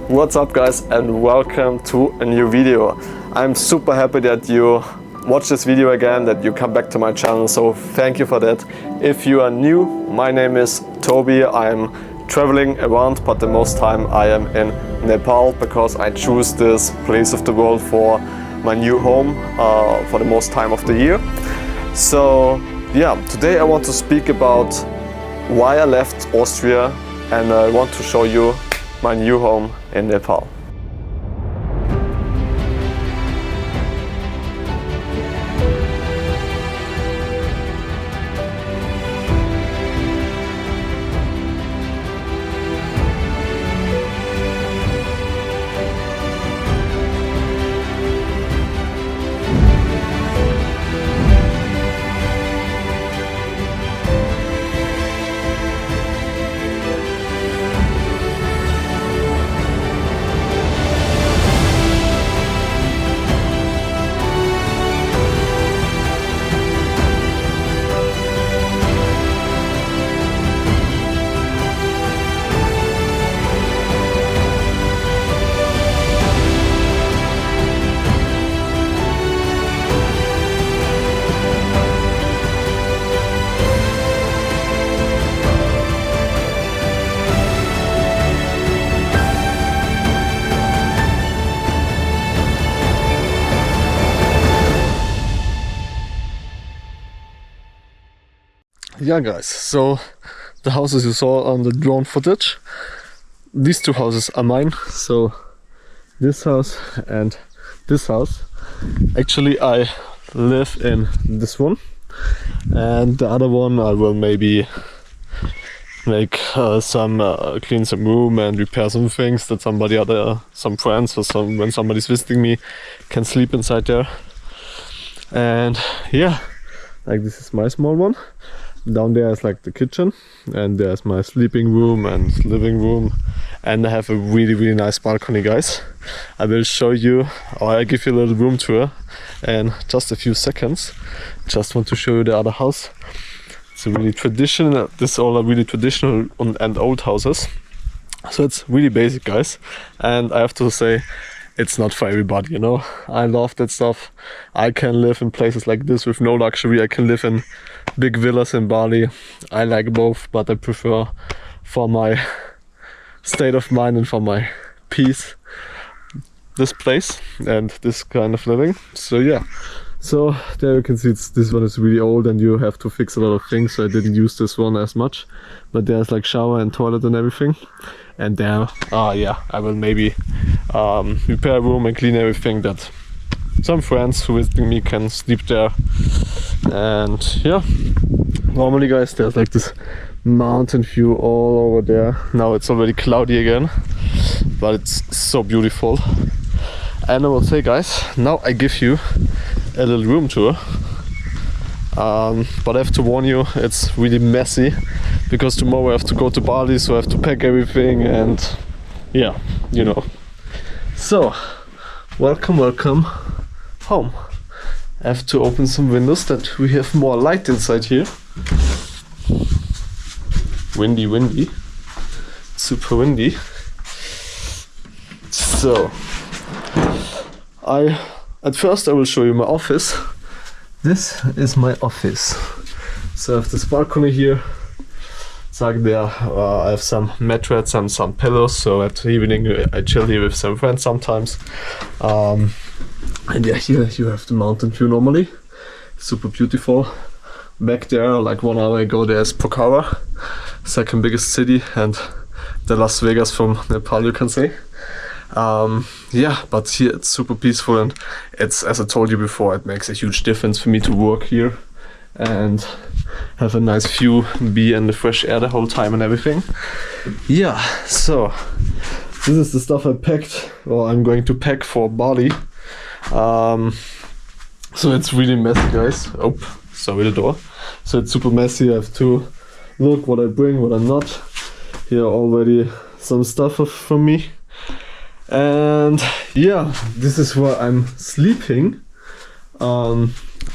What's up guys, and welcome to a new video. I'm super happy that you watch this video again, that you come back to my channel, so thank you for that. If you are new, my name is Toby. I'm traveling around, but the most time I am in Nepal because I choose this place of the world for my new home for the most time of the year. So yeah, today I want to speak about why I left Austria, and I want to show you my new home in Nepal. Yeah guys, so the houses you saw on the drone footage, these two houses are mine. So this house and this house. Actually I live in this one, and the other one I will maybe make clean some room and repair some things that some friends or when somebody's visiting me can sleep inside there. And yeah, like this is my small one. Down there is like the kitchen, and there's my sleeping room and living room, and I have a really nice balcony, guys. I will show you, or I'll give you a little room tour in just a few seconds. Just want to show you the other house. It's a really traditional, this all are really traditional and old houses, so it's really basic, guys. And I have to say, it's not for everybody, you know. I love that stuff. I can live in places like this with no luxury. I can live in big villas in Bali. I like both, but I prefer, for my state of mind and for my peace, this place and this kind of living. So yeah, so there you can see this one is really old and you have to fix a lot of things, so I didn't use this one as much. But there's like shower and toilet and everything. And there, yeah, I will maybe repair a room and clean everything, that some friends who visiting me can sleep there. And yeah, normally guys, there's like this mountain view all over there. Now it's already cloudy again, but it's so beautiful. And I will say, guys, now I give you a little room tour. But I have to warn you, it's really messy because tomorrow I have to go to Bali, so I have to pack everything, and yeah, you know. So welcome home. I have to open some windows that we have more light inside here. Windy, super windy. So at first I will show you my office. This is my office. So I have this balcony here. It's like there, I have some mattress and some pillows, so at the evening I chill here with some friends sometimes. And yeah, here you have the mountain view normally. Super beautiful. Back there, like 1 hour ago, there's Pokhara, second biggest city, and the Las Vegas from Nepal, you can say. Yeah, but here it's super peaceful, and it's, as I told you before, it makes a huge difference for me to work here and have a nice view, be in the fresh air the whole time and everything. Yeah, so this is the stuff I packed, or I'm going to pack for Bali. So it's really messy, guys. Oh, sorry, the door. So it's super messy. I have to look what I bring, what I'm not. Here already some stuff from me. And yeah, this is where I'm sleeping.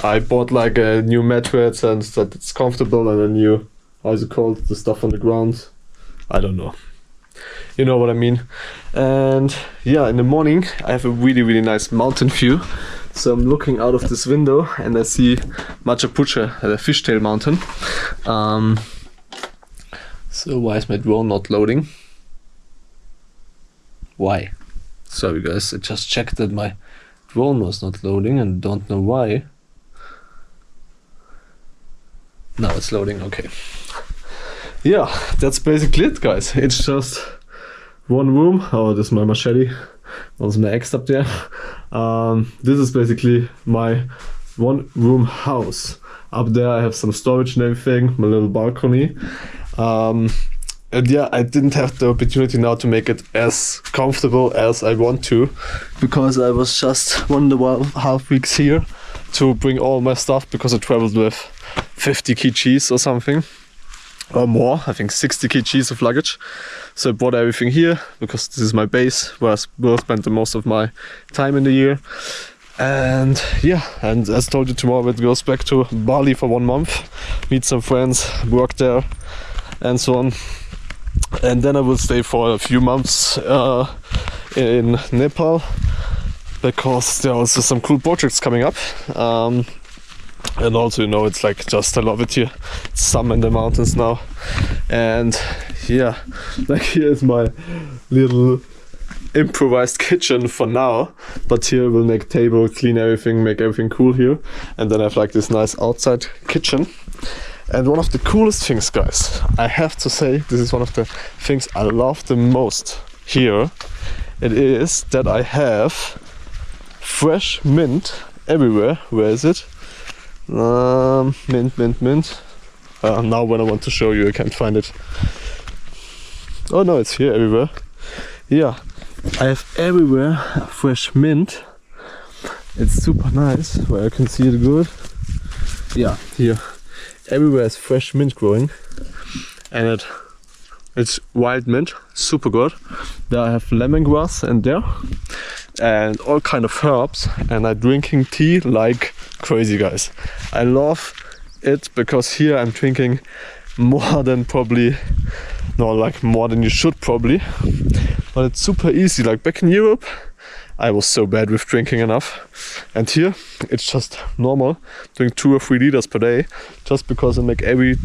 I bought like a new mattress and that it's comfortable, and a new, how is it called, the stuff on the ground, I don't know. You know what I mean. And yeah, in the morning I have a really nice mountain view. So I'm looking out of this window and I see Machu Picchu, the fishtail mountain. So why is my drone not loading? Why? Sorry guys, I just checked that my drone was not loading and don't know why. Now it's loading, okay. Yeah, that's basically it guys. It's just one room. Oh, this is my machete. There's my axe up there. This is basically my one room house. Up there I have some storage and everything, my little balcony. And yeah, I didn't have the opportunity now to make it as comfortable as I want to, because I was just 1.5 weeks here to bring all my stuff, because I traveled with 50 kgs or something, or more, I think 60 kgs of luggage. So I brought everything here, because this is my base, where I will spend the most of my time in the year. And yeah, and as told you, tomorrow it goes back to Bali for 1 month, meet some friends, work there, and so on. And then I will stay for a few months in Nepal, because there are also some cool projects coming up. And also, you know, it's like just, I love it here. It's summer in the mountains now. And yeah, like here's my little improvised kitchen for now. But here we'll make table, clean everything, make everything cool here. And then I have like this nice outside kitchen. And one of the coolest things, guys, I have to say, this is one of the things I love the most here. It is that I have fresh mint everywhere. Where is it? Mint. Now when I want to show you, I can't find it. Oh no, it's here everywhere. Yeah, I have everywhere fresh mint. It's super nice, where I can see it good. Yeah, here. Everywhere is fresh mint growing, and it's wild mint, super good. There I have lemongrass in there, and all kind of herbs, and I'm drinking tea like crazy, guys. I love it because here I'm drinking more than more than you should probably, but it's super easy. Like back in Europe, I was so bad with drinking enough, and here it's just normal, doing 2 or 3 liters per day, just because I make every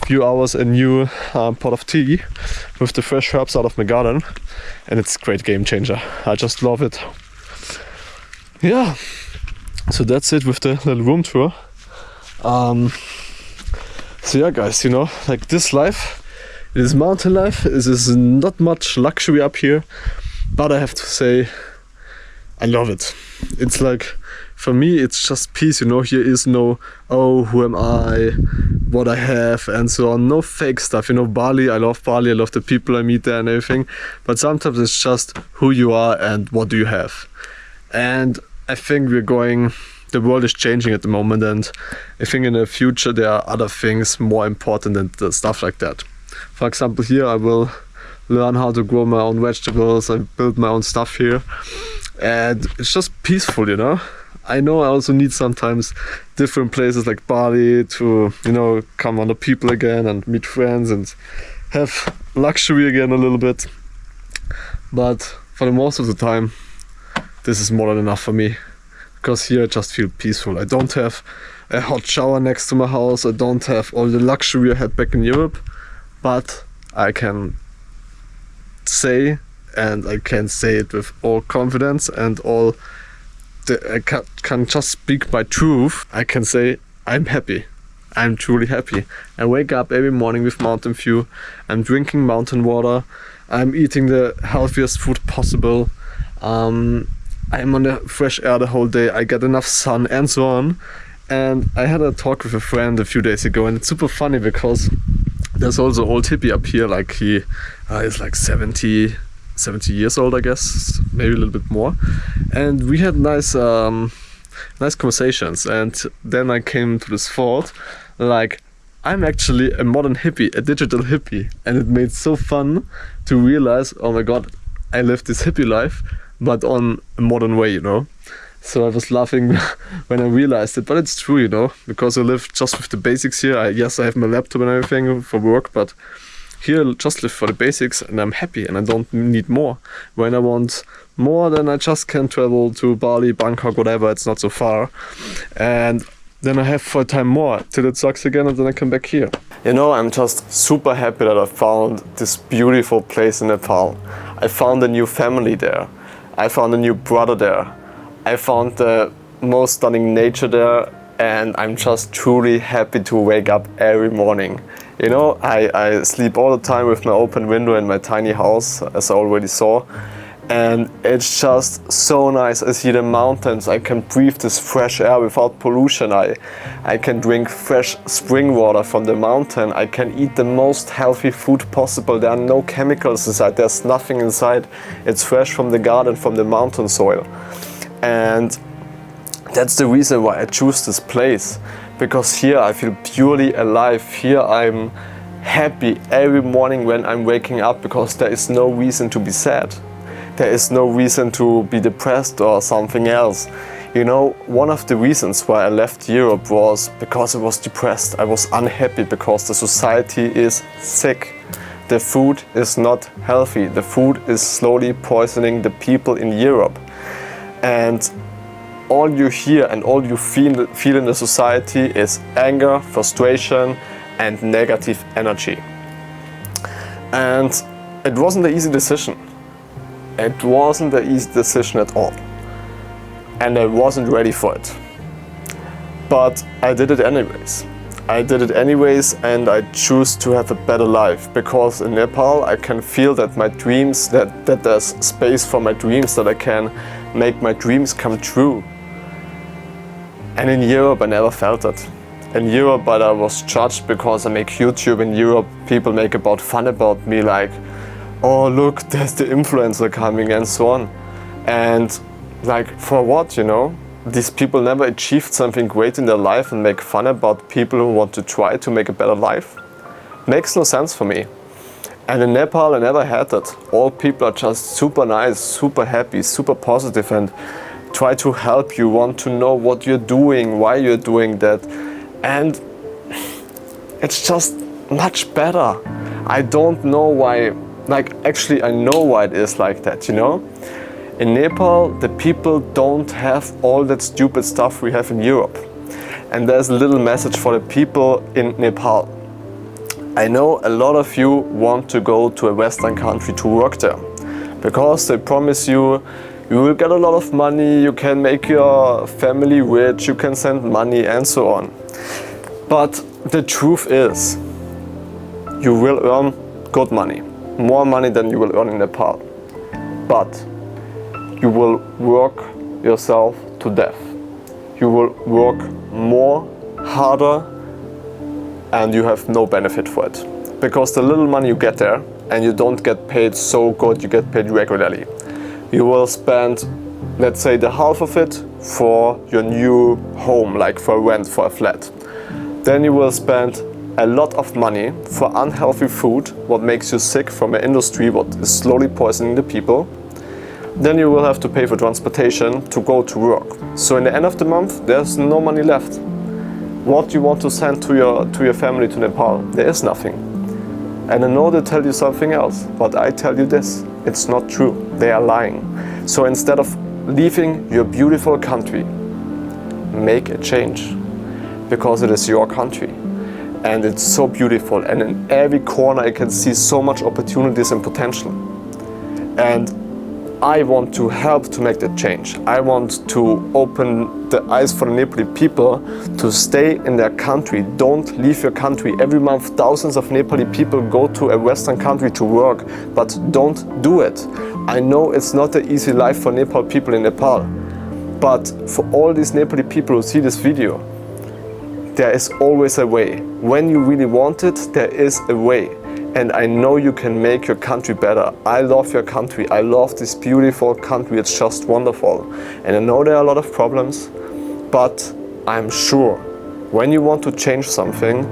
few hours a new pot of tea with the fresh herbs out of my garden, and it's a great game changer. I just love it. Yeah, so that's it with the little room tour. So yeah guys, you know, like this life, this mountain life, is not much luxury up here, but I have to say I love it. It's like, for me, it's just peace, you know. Here is no, oh, who am I, what I have, and so on. No fake stuff, you know. Bali, I love the people I meet there and everything, but sometimes it's just who you are and what do you have. And I think the world is changing at the moment, and I think in the future there are other things more important than the stuff like that. For example, here I will learn how to grow my own vegetables and build my own stuff here, and it's just peaceful, you know. I know I also need sometimes different places like Bali to, you know, come on the people again and meet friends and have luxury again a little bit, but for the most of the time this is more than enough for me, because here I just feel peaceful. I don't have a hot shower next to my house, I don't have all the luxury I had back in Europe, but I can say, and I can say it with all confidence and I can just speak my truth. I can say I'm happy. I'm truly happy. I wake up every morning with mountain view. I'm drinking mountain water. I'm eating the healthiest food possible. I'm on the fresh air the whole day. I get enough sun and so on. And I had a talk with a friend a few days ago, and it's super funny because there's also an old hippie up here. Like he is like 70 years old, I guess, maybe a little bit more, and we had nice conversations. And then I came to this thought, like, I'm actually a modern hippie, a digital hippie, and it made so fun to realize, oh my god, I live this hippie life, but on a modern way, you know. So I was laughing when I realized it, but it's true, you know, because I live just with the basics here. Yes, I have my laptop and everything for work, but here just live for the basics and I'm happy and I don't need more. When I want more, then I just can travel to Bali, Bangkok, whatever, it's not so far. And then I have for a time more till it sucks again and then I come back here. You know, I'm just super happy that I found this beautiful place in Nepal. I found a new family there. I found a new brother there. I found the most stunning nature there, and I'm just truly happy to wake up every morning. You know, I sleep all the time with my open window in my tiny house, as I already saw. And it's just so nice. I see the mountains, I can breathe this fresh air without pollution. I can drink fresh spring water from the mountain. I can eat the most healthy food possible. There are no chemicals inside, there's nothing inside. It's fresh from the garden, from the mountain soil. And that's the reason why I choose this place. Because here I feel purely alive. Here I'm happy every morning when I'm waking up, because there is no reason to be sad. There is no reason to be depressed or something else. You know, one of the reasons why I left Europe was because I was depressed. I was unhappy because the society is sick. The food is not healthy. The food is slowly poisoning the people in Europe. And all you hear and all you feel in the society is anger, frustration and negative energy. And it wasn't an easy decision. It wasn't an easy decision at all. And I wasn't ready for it. But I did it anyways. I did it anyways, and I choose to have a better life, because in Nepal I can feel that my dreams, that there's space for my dreams, that I can make my dreams come true. And in Europe I never felt it. In Europe, but I was judged because I make YouTube. In Europe people make fun about me, like, oh look, there's the influencer coming and so on. And like, for what, you know? These people never achieved something great in their life and make fun about people who want to try to make a better life. Makes no sense for me. And in Nepal I never had that. All people are just super nice, super happy, super positive and try to help you, want to know what you're doing, why you're doing that. And it's just much better. I don't know why. Like, actually I know why it is like that, you know? In Nepal, the people don't have all that stupid stuff we have in Europe. And there's a little message for the people in Nepal. I know a lot of you want to go to a Western country to work there, because they promise you, you will get a lot of money, you can make your family rich, you can send money and so on. But the truth is, you will earn good money. More money than you will earn in Nepal. But you will work yourself to death. You will work more, harder, and you have no benefit for it. Because the little money you get there, and you don't get paid so good, you get paid regularly. You will spend, let's say, the half of it for your new home, like for rent, for a flat. Then you will spend a lot of money for unhealthy food, what makes you sick, from an industry what is slowly poisoning the people. Then you will have to pay for transportation to go to work. So in the end of the month, there's no money left. What you want to send to your family to Nepal? There is nothing. And I know they tell you something else, but I tell you this, it's not true. They are lying. So instead of leaving your beautiful country, make a change, because it is your country. And it's so beautiful, and in every corner I can see so much opportunities and potential. And I want to help to make that change. I want to open the eyes for the Nepali people to stay in their country. Don't leave your country. Every month thousands of Nepali people go to a Western country to work, but don't do it. I know it's not an easy life for Nepal people in Nepal, but for all these Nepali people who see this video, there is always a way. When you really want it, there is a way. And I know you can make your country better. I love your country. I love this beautiful country. It's just wonderful. And I know there are a lot of problems, but I'm sure when you want to change something,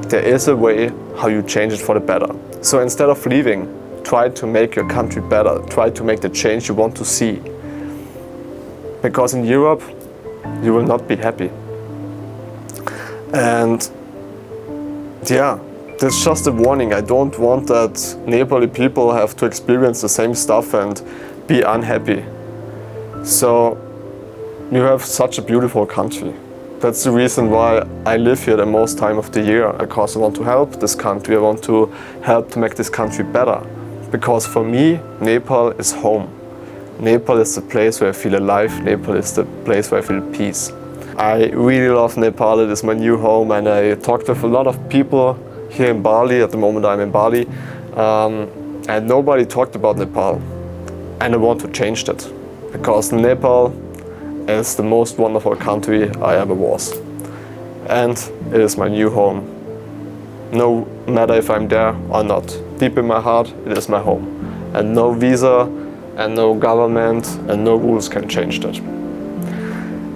there is a way how you change it for the better. So instead of leaving, try to make your country better. Try to make the change you want to see. Because in Europe, you will not be happy. And yeah, That's just a warning. I don't want that Nepali people have to experience the same stuff and be unhappy. So you have such a beautiful country. That's the reason why I live here the most time of the year, because I want to help this country. I want to help to make this country better. Because for me, Nepal is home. Nepal is the place where I feel alive. Nepal is the place where I feel peace. I really love Nepal. It is my new home, and I talked with a lot of people here in Bali. At the moment I'm in Bali, and nobody talked about Nepal. And I want to change that, because Nepal is the most wonderful country I ever was. And it is my new home. No matter if I'm there or not, deep in my heart, it is my home. And no visa, and no government, and no rules can change that.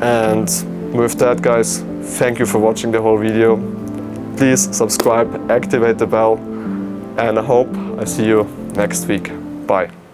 And with that, guys, thank you for watching the whole video. Please subscribe, activate the bell, and I hope I see you next week. Bye.